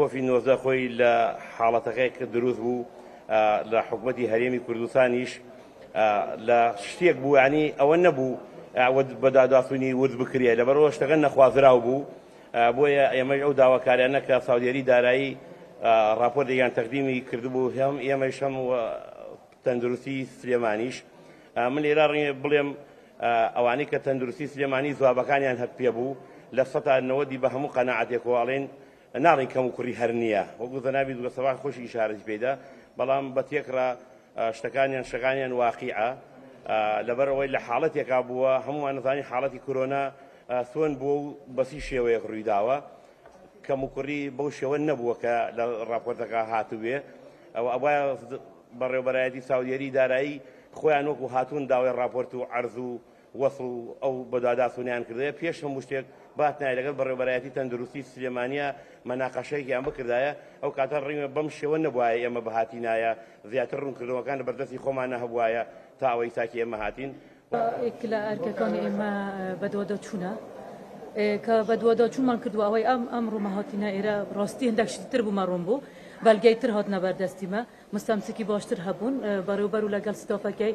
کۆفی 19 خۆی لە حاڵەتەکەی کە دروست بوو لە حکوومەتی هەرێمی کوردستانیش لە شتێک بوو، ینی ئەوە نەبوو بە دادوەستنی ورد بکرێ، لەبەرەوە شتەکە نەخوازراو بوو. بۆیە ئێمەش ئەو داواکاریانە کە ساودێری دارایی راپۆرتێکیان تەقدیمی کردبوو، هەم ئێمەش هەم تەندروستی سلێمانیش. من لێرە ڕێنێ بڵێم ئەوانەی کە تەندروستی سلێمانی زوابەکانیان هەر پێ بوو لە 90 بە هەموو قەناعەتێکواڵێن ناڵین کەم و کوڕی هەر نییە، وەکو زەنابی دووە سەباح خۆشی ئیشارەتی پێدا، بەڵام بە تێکڕا شتەکانیان واقیعە لەبەرەوەی لە حاڵەتێکا بووە هەمووان نزانی حاڵەتی کۆرۆنا سۆن بووە و بەسی شێوەیەک ڕوویداوە کەم و کوڕی بەو شێوە نەبووە کە لە راپۆرتەکە هاتووێ. ئەوە بەڕێوەبەرایەتی ساودێری دارایی خۆیان وەکو هاتوون داوای راپۆرت و عەرز و وەسڵ و ئەو بەداداسونیان کردەیە. پێش هەموو شتێک باتنای لەگەڵ بەڕێوەبەرایەتی تەندروستی سلێمانیە مەناقەشەیەکیان بکردایە، ئەو کاتە ڕێمە بەم شێوە نەبوایە ئێمە بەهاتینایە زیاتر ڕوونکردنەوەکان لە بەردەستی خۆمانە هەبوایە تا ئەوەی تاکی ئێمە هاتین. ئێک لە ئەرکەکانی ئێمە بەدوەدا چوونە کە بەدوەدا چوومان کردووە ئەوەی ئەمڕۆمە هاتینە ئێرە ڕاستی هەندێک شتتر بوومە ڕوون بوو، بەلگەیتر هاتنە بەردەستیمە، مستەمسکی باشتر هەبوون بەڕێوەبەر و لەگەڵ ستافەکەی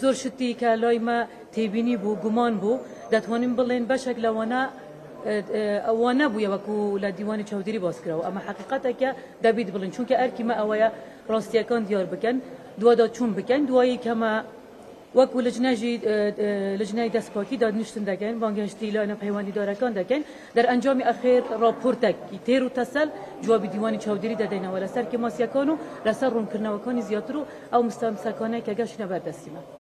زۆر شتی کە لای مە تێبینی بوو گومان بوو دەتوانین بڵێن بەشێک لەوانە ئەوانە بووە وەکو لە دیوانی چاودێری باسکرەوە، ئەمە حقیقەتێکە دەبیت بڵین چونکە ئەرکیمە ئەوەیە ڕاستیەکان دیار بکەن دووەدا چوون بکەن دوایی کەمە وەکو لجنەی دەستپاکی دادنیشتن دەکەن بانگهشتی لایەنە پەیوەندیدارەکان دەکەن دەرئەنجامی ئەخێر راپۆرتێکی تێر و تەسەل جوابی دیوانی چاودێری دەدەینەوە لەسەر کێماسیەکان و لەسەر ڕوونکردنەوەکانی زیاتر و ئەو مستەمسەکانەی کە گەشتنە بەردەستیمە.